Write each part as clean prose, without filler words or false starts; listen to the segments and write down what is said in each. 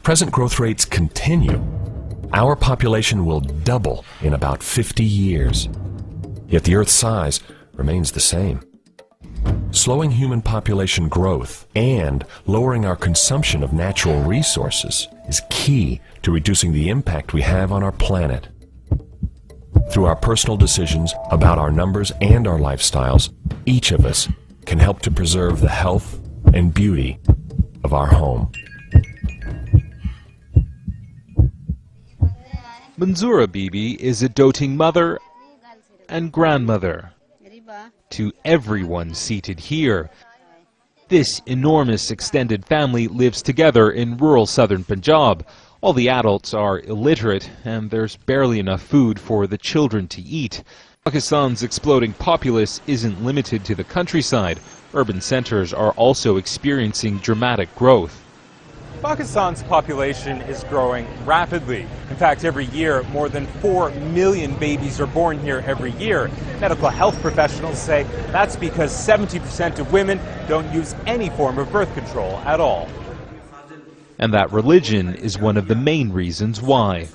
If present growth rates continue, our population will double in about 50 years. Yet the Earth's size remains the same. Slowing human population growth and lowering our consumption of natural resources is key to reducing the impact we have on our planet. Through our personal decisions about our numbers and our lifestyles, each of us can help to preserve the health and beauty of our home. Manzoura Bibi is a doting mother and grandmother to everyone seated here. This enormous extended family lives together in rural southern Punjab. All the adults are illiterate and there's barely enough food for the children to eat. Pakistan's exploding populace isn't limited to the countryside. Urban centers are also experiencing dramatic growth. Pakistan's population is growing rapidly. In fact, every year, more than 4 million babies are born here every year. Medical health professionals say that's because 70% of women don't use any form of birth control at all. And that religion is one of the main reasons why.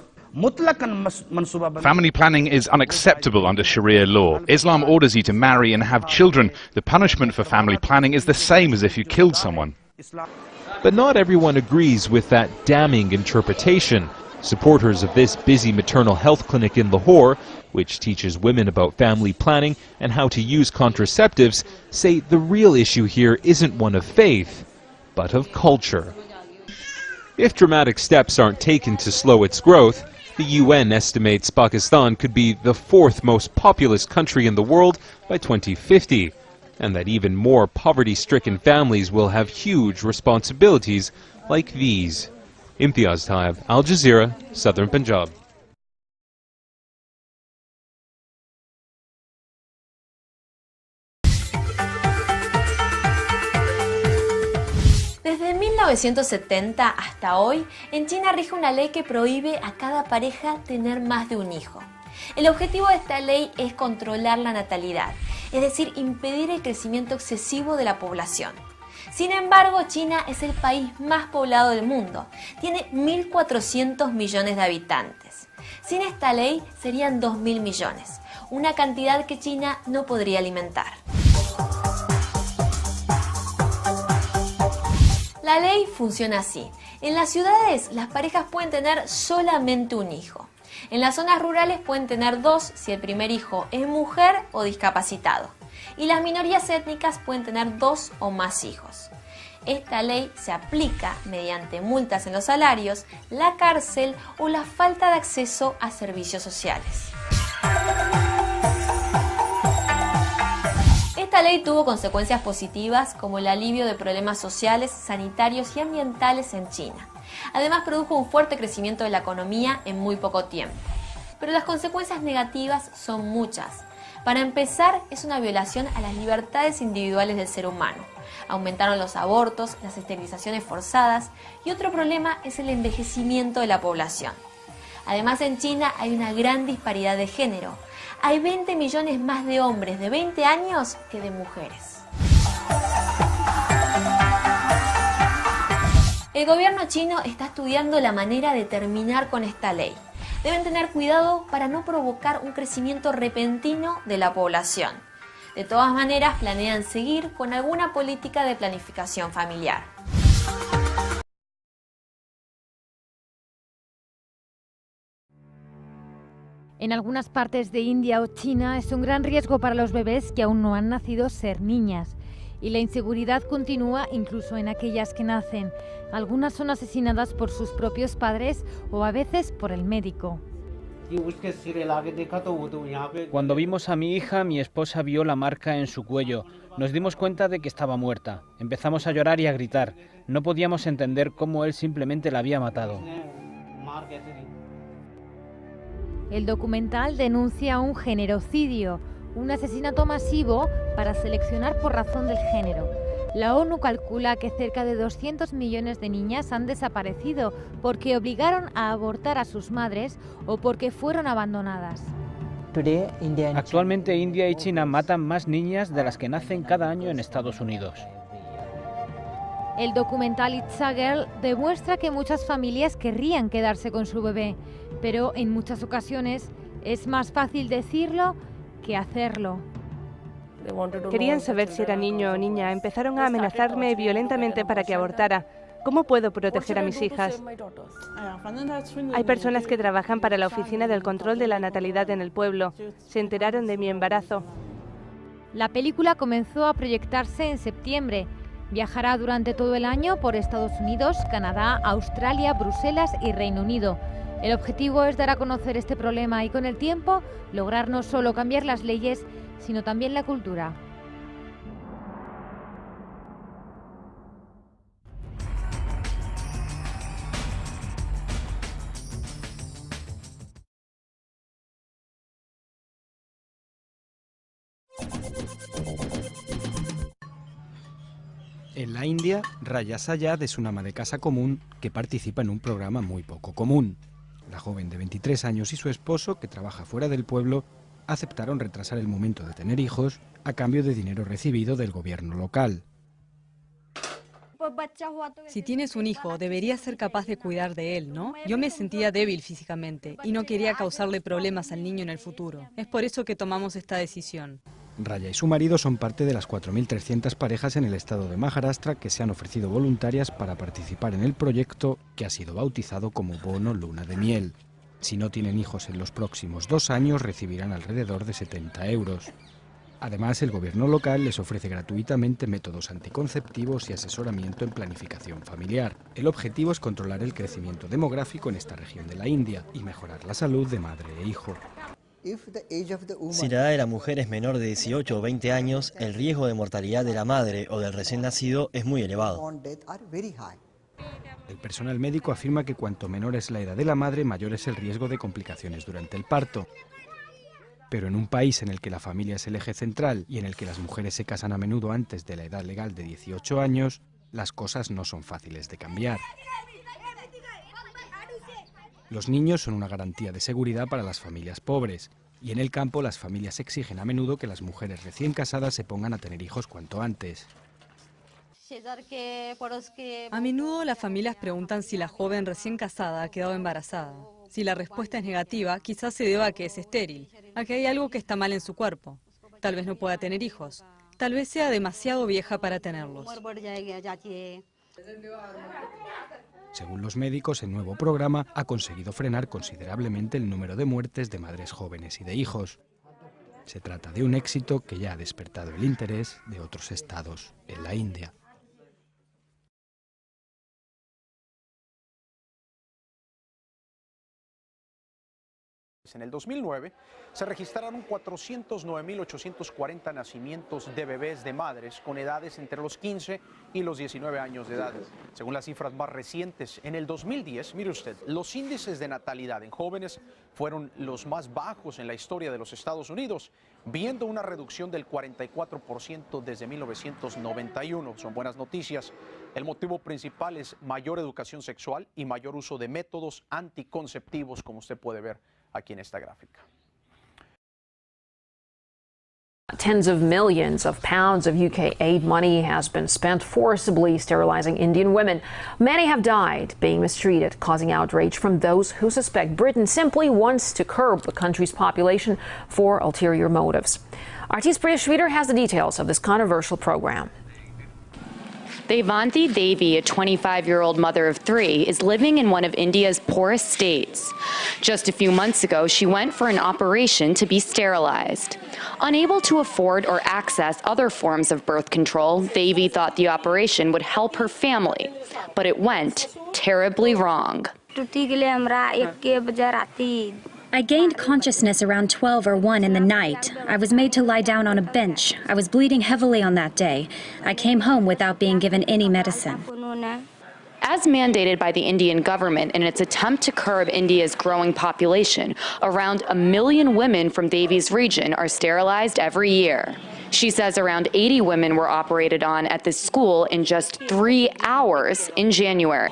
Family planning is unacceptable under Sharia law. Islam orders you to marry and have children. The punishment for family planning is the same as if you killed someone. But not everyone agrees with that damning interpretation. Supporters of this busy maternal health clinic in Lahore, which teaches women about family planning and how to use contraceptives, say the real issue here isn't one of faith, but of culture. If dramatic steps aren't taken to slow its growth, the UN estimates Pakistan could be the 4th most populous country in the world by 2050. And that even more poverty-stricken families will have huge responsibilities like these. Imtiaz Taib, Al Jazeera, Southern Punjab. Desde 1970 hasta hoy, en China rige una ley que prohíbe a cada pareja tener más de un hijo. El objetivo de esta ley es controlar la natalidad, es decir, impedir el crecimiento excesivo de la población. Sin embargo, China es el país más poblado del mundo, tiene 1.400 millones de habitantes. Sin esta ley serían 2.000 millones, una cantidad que China no podría alimentar. La ley funciona así. En las ciudades, las parejas pueden tener solamente un hijo. En las zonas rurales pueden tener 2 si el primer hijo es mujer o discapacitado. Y las minorías étnicas pueden tener 2 o más hijos. Esta ley se aplica mediante multas en los salarios, la cárcel o la falta de acceso a servicios sociales. Esta ley tuvo consecuencias positivas como el alivio de problemas sociales, sanitarios y ambientales en China. Además, produjo un fuerte crecimiento de la economía en muy poco tiempo. Pero las consecuencias negativas son muchas. Para empezar, es una violación a las libertades individuales del ser humano. Aumentaron los abortos, las esterilizaciones forzadas y otro problema es el envejecimiento de la población. Además, en China hay una gran disparidad de género. Hay 20 millones más de hombres de 20 años que de mujeres. El gobierno chino está estudiando la manera de terminar con esta ley. Deben tener cuidado para no provocar un crecimiento repentino de la población. De todas maneras, planean seguir con alguna política de planificación familiar. En algunas partes de India o China es un gran riesgo para los bebés que aún no han nacido ser niñas. Y la inseguridad continúa incluso en aquellas que nacen. Algunas son asesinadas por sus propios padres o a veces por el médico. Cuando vimos a mi hija, mi esposa vio la marca en su cuello. Nos dimos cuenta de que estaba muerta. Empezamos a llorar y a gritar. No podíamos entender cómo él simplemente la había matado. El documental denuncia un generocidio, un asesinato masivo para seleccionar por razón del género. La ONU calcula que cerca de 200 millones de niñas han desaparecido porque obligaron a abortar a sus madres o porque fueron abandonadas. Actualmente India y China matan más niñas de las que nacen cada año en Estados Unidos. El documental It's a Girl demuestra que muchas familias querrían quedarse con su bebé, pero en muchas ocasiones es más fácil decirlo que hacerlo. Querían saber si era niño o niña. Empezaron a amenazarme violentamente para que abortara. ¿Cómo puedo proteger a mis hijas? Hay personas que trabajan para la Oficina del Control de la Natalidad en el pueblo. Se enteraron de mi embarazo. La película comenzó a proyectarse en septiembre. Viajará durante todo el año por Estados Unidos, Canadá, Australia, Bruselas y Reino Unido. El objetivo es dar a conocer este problema y con el tiempo lograr no solo cambiar las leyes, sino también la cultura. En la India, Raya Sayad es una ama de casa común que participa en un programa muy poco común. La joven de 23 años y su esposo, que trabaja fuera del pueblo, aceptaron retrasar el momento de tener hijos a cambio de dinero recibido del gobierno local. Si tienes un hijo, deberías ser capaz de cuidar de él, ¿no? Yo me sentía débil físicamente y no quería causarle problemas al niño en el futuro. Es por eso que tomamos esta decisión. Raya y su marido son parte de las 4.300 parejas en el estado de Maharashtra que se han ofrecido voluntarias para participar en el proyecto que ha sido bautizado como Bono Luna de Miel. Si no tienen hijos en los próximos 2 años, recibirán alrededor de 70 euros. Además, el gobierno local les ofrece gratuitamente métodos anticonceptivos y asesoramiento en planificación familiar. El objetivo es controlar el crecimiento demográfico en esta región de la India y mejorar la salud de madre e hijo. Si la edad de la mujer es menor de 18 o 20 años, el riesgo de mortalidad de la madre o del recién nacido es muy elevado. El personal médico afirma que cuanto menor es la edad de la madre, mayor es el riesgo de complicaciones durante el parto. Pero en un país en el que la familia es el eje central y en el que las mujeres se casan a menudo antes de la edad legal de 18 años, las cosas no son fáciles de cambiar. Los niños son una garantía de seguridad para las familias pobres, y en el campo las familias exigen a menudo que las mujeres recién casadas se pongan a tener hijos cuanto antes. A menudo las familias preguntan si la joven recién casada ha quedado embarazada. Si la respuesta es negativa, quizás se deba a que es estéril, a que hay algo que está mal en su cuerpo. Tal vez no pueda tener hijos, tal vez sea demasiado vieja para tenerlos. Según los médicos, el nuevo programa ha conseguido frenar considerablemente el número de muertes de madres jóvenes y de hijos. Se trata de un éxito que ya ha despertado el interés de otros estados en la India. En el 2009 se registraron 409.840 nacimientos de bebés de madres con edades entre los 15 y los 19 años de edad. Según las cifras más recientes, en el 2010, mire usted, los índices de natalidad en jóvenes fueron los más bajos en la historia de los Estados Unidos, viendo una reducción del 44% desde 1991. Son buenas noticias. El motivo principal es mayor educación sexual y mayor uso de métodos anticonceptivos, como usted puede ver aquí en esta gráfica. Tens of millions of pounds of UK aid money has been spent forcibly sterilizing Indian women. Many have died, being mistreated, causing outrage from those who suspect Britain simply wants to curb the country's population for ulterior motives. RT's Priya Shreedhar has the details of this controversial program. Devanti Devi, a 25-year-old mother of 3, is living in one of India's poorest states. Just a few months ago, she went for an operation to be sterilized. Unable to afford or access other forms of birth control, Devi thought the operation would help her family, but it went terribly wrong. I gained consciousness around 12 or 1 in the night. I was made to lie down on a bench. I was bleeding heavily on that day. I came home without being given any medicine. As mandated by the Indian government in its attempt to curb India's growing population, around 1 million women from Devi's region are sterilized every year. She says around 80 women were operated on at this school in just 3 hours in January.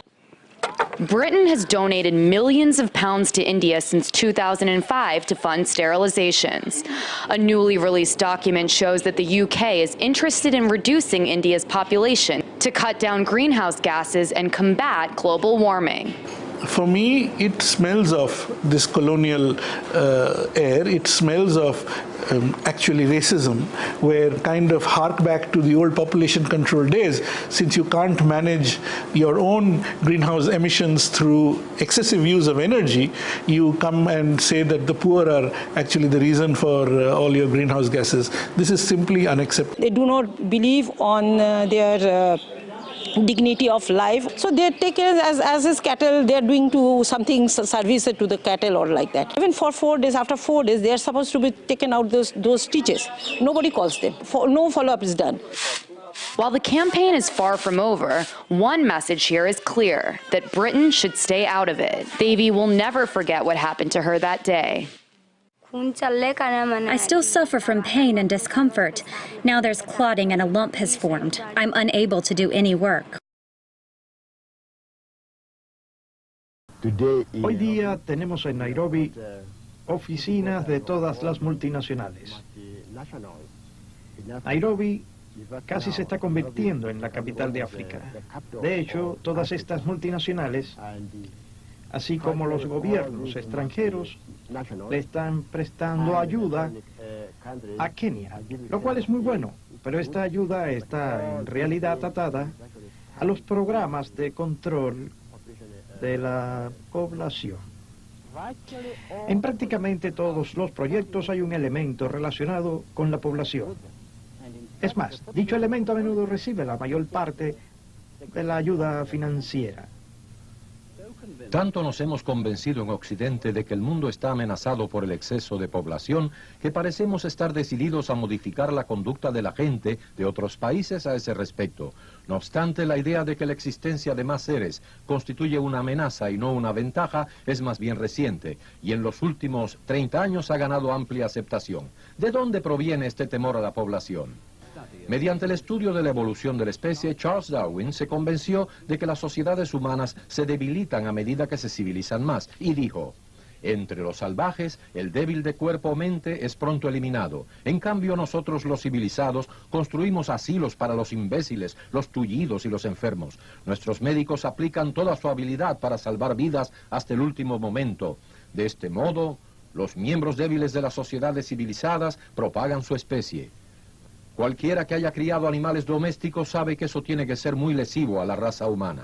Britain has donated millions of pounds to India since 2005 to fund sterilizations. A newly released document shows that the UK is interested in reducing India's population to cut down greenhouse gases and combat global warming. For me, it smells of this colonial air. It smells of actually racism, where kind of hark back to the old population control days. Since you can't manage your own greenhouse emissions through excessive use of energy, you come and say that the poor are actually the reason for all your greenhouse gases. This is simply unacceptable. They do not believe on their dignity of life, so they take it as his cattle. They are doing to something service to the cattle or like that. Even for 4 days, after 4 days, they are supposed to be taken out those stitches. Nobody calls them. No follow-up is done. While the campaign is far from over, one message here is clear: that Britain should stay out of it. Devi will never forget what happened to her that day. I still suffer from pain and discomfort. Now there's clotting and a lump has formed. I'm unable to do any work. Hoy día tenemos en Nairobi oficinas de todas las multinacionales. Nairobi casi se está convirtiendo en la capital de África. De hecho, todas estas multinacionales, así como los gobiernos extranjeros, le están prestando ayuda a Kenia, lo cual es muy bueno, pero esta ayuda está en realidad atada a los programas de control de la población. En prácticamente todos los proyectos hay un elemento relacionado con la población. Es más, dicho elemento a menudo recibe la mayor parte de la ayuda financiera. Tanto nos hemos convencido en Occidente de que el mundo está amenazado por el exceso de población que parecemos estar decididos a modificar la conducta de la gente de otros países a ese respecto. No obstante, la idea de que la existencia de más seres constituye una amenaza y no una ventaja es más bien reciente y en los últimos 30 años ha ganado amplia aceptación. ¿De dónde proviene este temor a la población? Mediante el estudio de la evolución de la especie, Charles Darwin se convenció de que las sociedades humanas se debilitan a medida que se civilizan más, y dijo: entre los salvajes, el débil de cuerpo o mente es pronto eliminado. En cambio, nosotros los civilizados construimos asilos para los imbéciles, los tullidos y los enfermos. Nuestros médicos aplican toda su habilidad para salvar vidas hasta el último momento. De este modo, los miembros débiles de las sociedades civilizadas propagan su especie. Cualquiera que haya criado animales domésticos sabe que eso tiene que ser muy lesivo a la raza humana.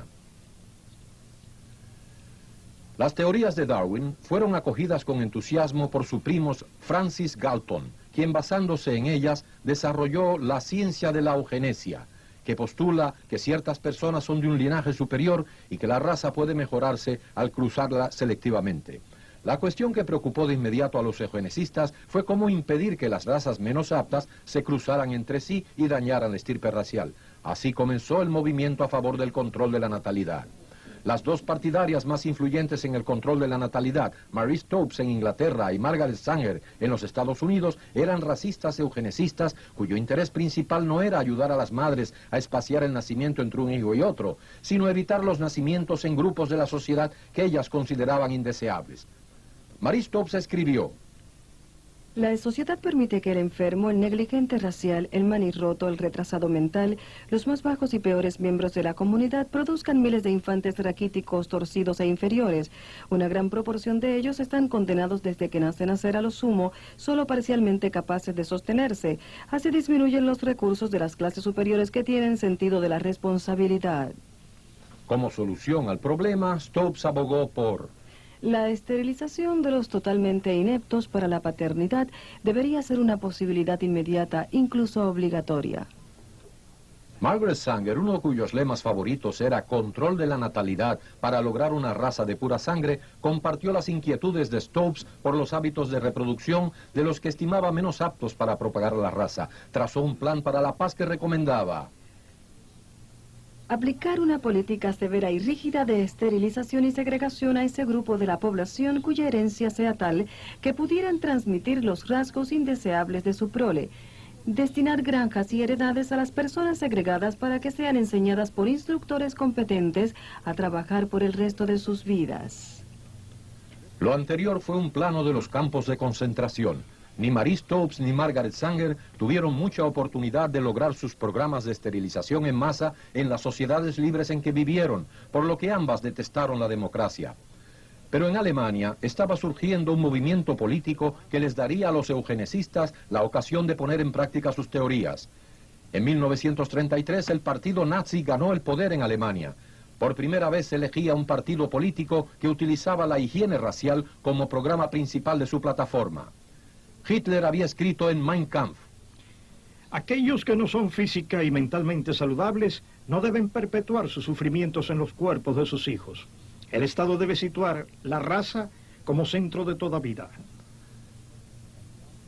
Las teorías de Darwin fueron acogidas con entusiasmo por su primo Francis Galton, quien basándose en ellas desarrolló la ciencia de la eugenesia, que postula que ciertas personas son de un linaje superior y que la raza puede mejorarse al cruzarla selectivamente. La cuestión que preocupó de inmediato a los eugenesistas fue cómo impedir que las razas menos aptas se cruzaran entre sí y dañaran la estirpe racial. Así comenzó el movimiento a favor del control de la natalidad. Las dos partidarias más influyentes en el control de la natalidad, Marie Stopes en Inglaterra y Margaret Sanger en los Estados Unidos, eran racistas eugenesistas cuyo interés principal no era ayudar a las madres a espaciar el nacimiento entre un hijo y otro, sino evitar los nacimientos en grupos de la sociedad que ellas consideraban indeseables. Marie Stopes escribió: la sociedad permite que el enfermo, el negligente racial, el manirroto, el retrasado mental, los más bajos y peores miembros de la comunidad produzcan miles de infantes raquíticos, torcidos e inferiores. Una gran proporción de ellos están condenados desde que nacen a ser a lo sumo solo parcialmente capaces de sostenerse. Así disminuyen los recursos de las clases superiores que tienen sentido de la responsabilidad. Como solución al problema, Stopes abogó por la esterilización de los totalmente ineptos para la paternidad debería ser una posibilidad inmediata, incluso obligatoria. Margaret Sanger, uno cuyos lemas favoritos era control de la natalidad para lograr una raza de pura sangre, compartió las inquietudes de Stopes por los hábitos de reproducción de los que estimaba menos aptos para propagar la raza. Trazó un plan para la paz que recomendaba: aplicar una política severa y rígida de esterilización y segregación a ese grupo de la población cuya herencia sea tal que pudieran transmitir los rasgos indeseables de su prole. Destinar granjas y heredades a las personas segregadas para que sean enseñadas por instructores competentes a trabajar por el resto de sus vidas. Lo anterior fue un plano de los campos de concentración. Ni Marie Stopes ni Margaret Sanger tuvieron mucha oportunidad de lograr sus programas de esterilización en masa en las sociedades libres en que vivieron, por lo que ambas detestaron la democracia. Pero en Alemania estaba surgiendo un movimiento político que les daría a los eugenesistas la ocasión de poner en práctica sus teorías. En 1933 el partido nazi ganó el poder en Alemania. Por primera vez se elegía un partido político que utilizaba la higiene racial como programa principal de su plataforma. Hitler había escrito en Mein Kampf: aquellos que no son física y mentalmente saludables no deben perpetuar sus sufrimientos en los cuerpos de sus hijos. El Estado debe situar la raza como centro de toda vida.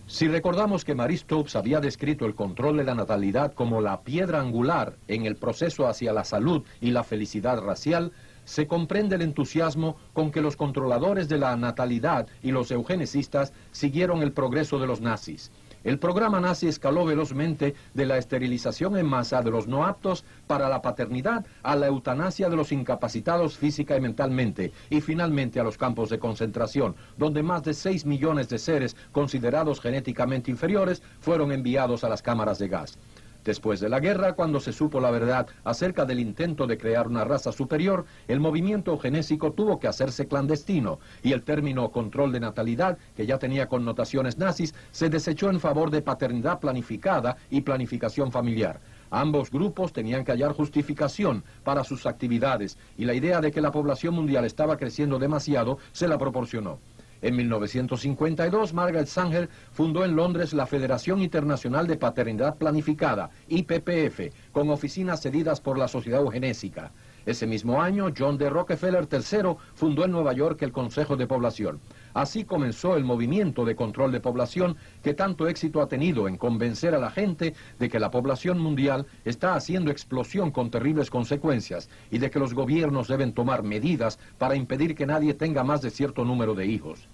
Si recordamos que Marie Stopes había descrito el control de la natalidad como la piedra angular en el proceso hacia la salud y la felicidad racial, se comprende el entusiasmo con que los controladores de la natalidad y los eugenesistas siguieron el progreso de los nazis. El programa nazi escaló velozmente de la esterilización en masa de los no aptos para la paternidad a la eutanasia de los incapacitados física y mentalmente, y finalmente a los campos de concentración, donde más de 6 millones de seres considerados genéticamente inferiores fueron enviados a las cámaras de gas. Después de la guerra, cuando se supo la verdad acerca del intento de crear una raza superior, el movimiento eugenésico tuvo que hacerse clandestino y el término control de natalidad, que ya tenía connotaciones nazis, se desechó en favor de paternidad planificada y planificación familiar. Ambos grupos tenían que hallar justificación para sus actividades y la idea de que la población mundial estaba creciendo demasiado se la proporcionó. En 1952, Margaret Sanger fundó en Londres la Federación Internacional de Paternidad Planificada, IPPF, con oficinas cedidas por la Sociedad Eugenésica. Ese mismo año, John D. Rockefeller III fundó en Nueva York el Consejo de Población. Así comenzó el movimiento de control de población que tanto éxito ha tenido en convencer a la gente de que la población mundial está haciendo explosión con terribles consecuencias y de que los gobiernos deben tomar medidas para impedir que nadie tenga más de cierto número de hijos.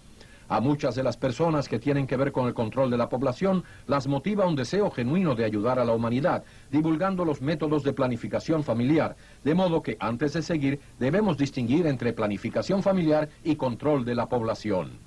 A muchas de las personas que tienen que ver con el control de la población las motiva un deseo genuino de ayudar a la humanidad, divulgando los métodos de planificación familiar, de modo que antes de seguir debemos distinguir entre planificación familiar y control de la población.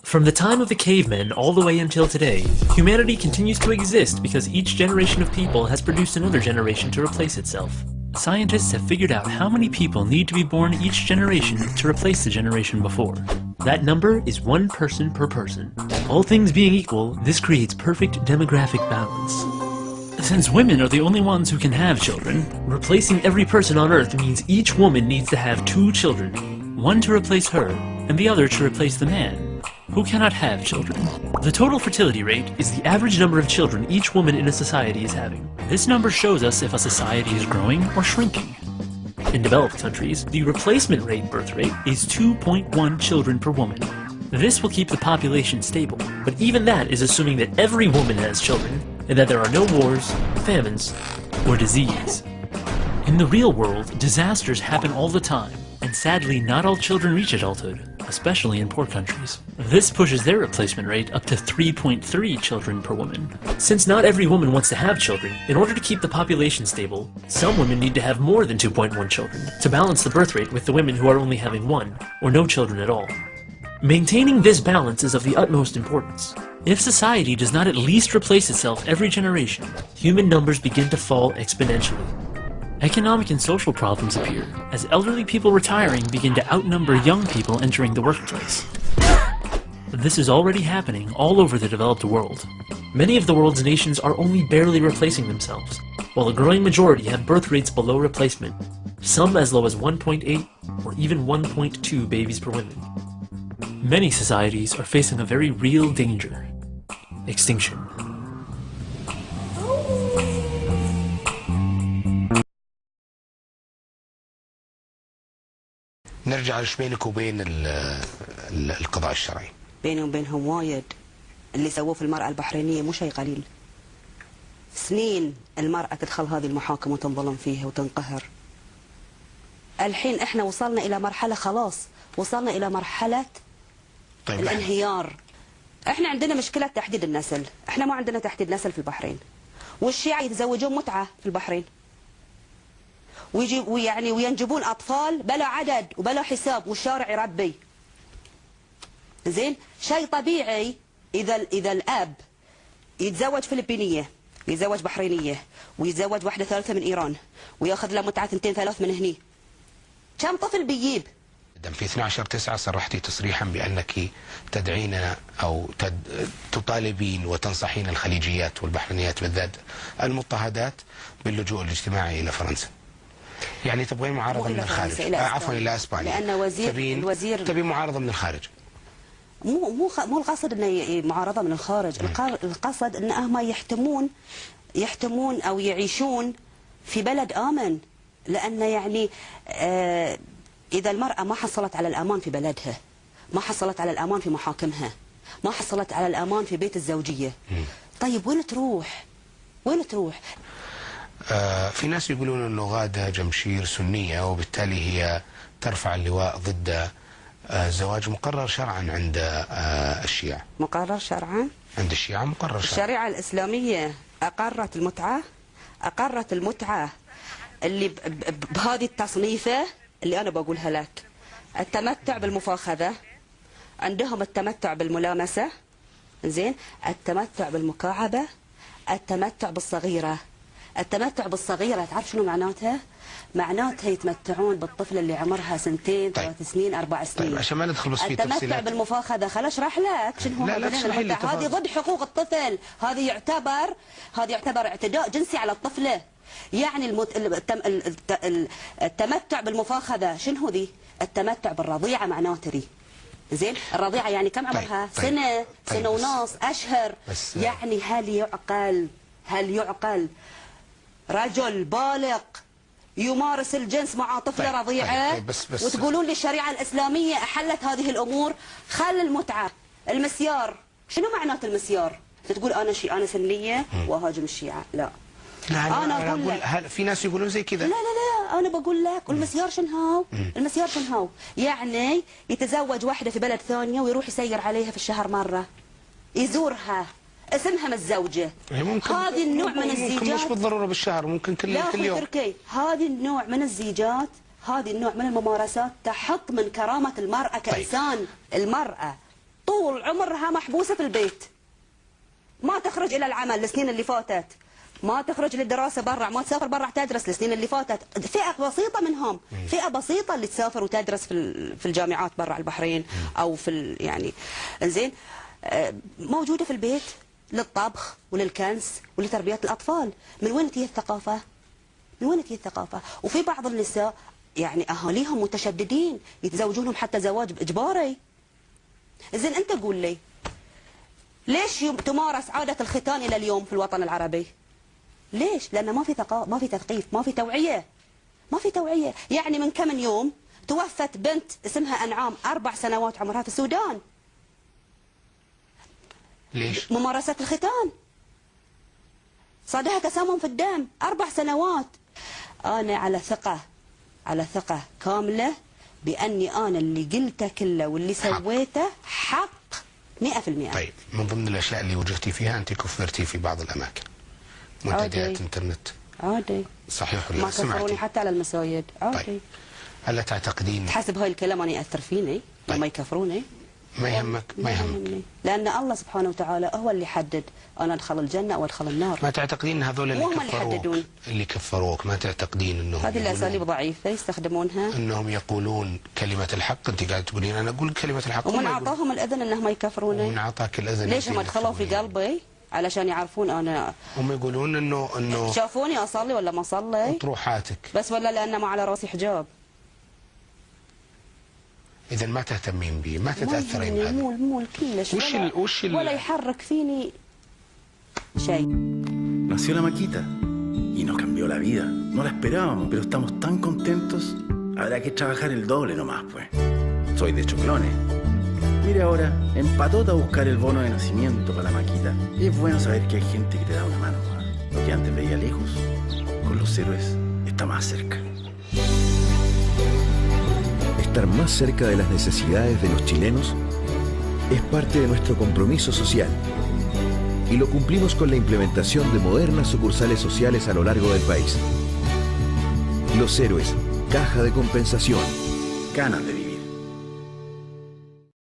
From the time of the cavemen all the way until today, humanity continues to exist because each generation of people has produced another generation to replace itself. Scientists have figured out how many people need to be born each generation to replace the generation before. That number is 1 person per person. All things being equal, this creates perfect demographic balance. Since women are the only ones who can have children, replacing every person on Earth means each woman needs to have 2 children, one to replace her and the other to replace the man, who cannot have children. The total fertility rate is the average number of children each woman in a society is having. This number shows us if a society is growing or shrinking. In developed countries, the replacement rate birth rate is 2.1 children per woman. This will keep the population stable, but even that is assuming that every woman has children and that there are no wars, famines, or disease. In the real world, disasters happen all the time, and sadly not all children reach adulthood, especially in poor countries. This pushes their replacement rate up to 3.3 children per woman. Since not every woman wants to have children, in order to keep the population stable, some women need to have more than 2.1 children to balance the birth rate with the women who are only having 1 or no children at all. Maintaining this balance is of the utmost importance. If society does not at least replace itself every generation, human numbers begin to fall exponentially. Economic and social problems appear as elderly people retiring begin to outnumber young people entering the workplace. This is already happening all over the developed world. Many of the world's nations are only barely replacing themselves, while a growing majority have birth rates below replacement, some as low as 1.8 or even 1.2 babies per woman. Many societies are facing a very real danger: extinction. نرجع ايش بينك وبين القضاء الشرعي؟ بيني وبينهم وايد. اللي سووه في المرأة البحرينية مو شيء قليل. سنين المرأة تدخل هذه المحاكم وتنظلم فيها وتنقهر. الحين احنا وصلنا الى مرحلة خلاص، وصلنا الى مرحلة الانهيار. احنا عندنا مشكلة تحديد النسل، احنا ما عندنا تحديد نسل في البحرين. والشيعة يتزوجون متعة في البحرين. وينجبون اطفال بلا عدد وبلا حساب والشارع يربي. زين؟ شيء طبيعي اذا الاب يتزوج فلبينية، ويتزوج بحرينية، ويتزوج واحدة ثالثة من ايران، وياخذ له متعة 2 3 من هني. كم طفل بيجيب؟ في 12/9 صرحتي تصريحا بأنك تدعين أو تطالبين وتنصحين الخليجيات والبحرينيات بالذات المضطهدات باللجوء الاجتماعي إلى فرنسا. يعني تبغين معارضة من الخارج، عفوا إلى أسبانيا. لأن الوزير تبين معارضة من الخارج. مو القصد انه معارضة من الخارج، القصد ان هم يحتمون او يعيشون في بلد آمن. لأن يعني إذا المرأة ما حصلت على الأمان في بلدها، ما حصلت على الأمان في محاكمها، ما حصلت على الأمان في بيت الزوجية، طيب وين تروح؟ وين تروح؟ في ناس يقولون أنه غادة جمشير سنية، وبالتالي هي ترفع اللواء ضد زواج مقرر شرعا عند الشيعة. مقرر شرعا؟ عند الشيعة مقرر شرعا. الشريعة الإسلامية أقرت المتعة اللي بهذه التصنيفة اللي أنا بقولها لك. التمتع بالمفاخذة، عندهم التمتع بالملامسة، زين، التمتع بالمكاعبة، التمتع بالصغيرة. التمتع بالصغيرة تعرف شنو معناتها؟ معناتها يتمتعون بالطفل اللي عمرها 2 3 سنين 4 سنين. طيب عشان ما ندخل بس في تفصيلات. التمتع بالمفاخذة خل اشرح لك شنو هو. هذه ضد حقوق الطفل، هذه يعتبر اعتداء جنسي على الطفلة. يعني التمتع بالمفاخذة شنو هو ذي؟ التمتع بالرضيعة معناته ذي. زين، الرضيعة يعني كم عمرها؟ سنة ونص، أشهر. يعني هل يعقل رجل بالغ يمارس الجنس مع طفلة رضيعة؟ بس وتقولون لي الشريعة الإسلامية أحلت هذه الأمور؟ خل المتعة، المسيار، شنو معنات المسيار؟ تقول أنا سنية وأهاجم الشيعة؟ لا. أنا أقول هل في ناس يقولون زي كذا؟ لا أنا بقول لك المسيار شنو هو؟ يعني يتزوج واحدة في بلد ثانية ويروح يسير عليها في الشهر مرة، يزورها، اسمها متزوجة. هذه النوع من الزيجات مش بالضرورة بالشهر، ممكن كل يوم. تركي، هذه النوع من الزيجات، هذه النوع من الممارسات تحط من كرامة المرأة كإنسان. المرأة طول عمرها محبوسة في البيت، ما تخرج إلى العمل السنين اللي فاتت، ما تخرج للدراسة برا، ما تسافر برا تدرس السنين اللي فاتت. فئة بسيطة منهم، فئة بسيطة اللي تسافر وتدرس في الجامعات برا البحرين أو في يعني زين، موجودة في البيت للطبخ وللكنس ولتربية الأطفال. من وين تجي الثقافة؟ وفي بعض النساء يعني أهاليهم متشددين يتزوجونهم حتى زواج إجباري. زين أنت قول لي ليش تمارس عادة الختان إلى اليوم في الوطن العربي؟ ليش؟ لأن ما في ثقافة، ما في تثقيف، ما في توعية. يعني من كم يوم توفت بنت اسمها أنعام 4 سنوات عمرها في السودان. ليش؟ ممارسة الختان صادها تسمم في الدم 4 سنوات. أنا على ثقة كاملة بأني أنا اللي قلته كله واللي سويته حق 100%. طيب من ضمن الأشياء اللي وجهتي فيها أنت كفرتي في بعض الأماكن، منتديات انترنت. عادي. صحيح ولا ما كفروني حتى على المساجد. عادي. طيب. هل تعتقدين تحسب هاي الكلام أنا يأثر فيني لما يكفروني؟ ما يهمك. لأن الله سبحانه وتعالى هو اللي يحدد أنا أدخل الجنة أو أدخل النار. ما تعتقدين هذول اللي كفروك ما تعتقدين أنهم هذه الأساليب ضعيفة يستخدمونها، أنهم يقولون كلمة الحق؟ أنت قاعد تقولين أنا أقول كلمة الحق، ومن أعطاهم الأذن أنهم يكفروني؟ ومن أعطاك الأذن ليش هم دخلوا في قلبي؟ علشان يعرفون أنا. هم يقولون إنه شافوني أصلي ولا ما أصلي؟ أطروحاتك بس ولا لأن ما على راسي حجاب. إذا ما تهتمين به، ما تتأثرين بهذا. مو كلش. ولا يحرك فيني شيء. Nació la Maquita y nos cambió la vida. No la esperábamos, pero estamos tan contentos. Habrá que trabajar el doble nomás, pues. Soy de Choclones. Mire ahora, en Patota a buscar el bono de nacimiento para la Maquita. Y es bueno saber que hay gente que te da una mano. Lo que antes veía lejos, con los héroes está más cerca. Estar más cerca de las necesidades de los chilenos es parte de nuestro compromiso social y lo cumplimos con la implementación de modernas sucursales sociales a lo largo del país. Los Héroes, caja de compensación. Ganas de vivir.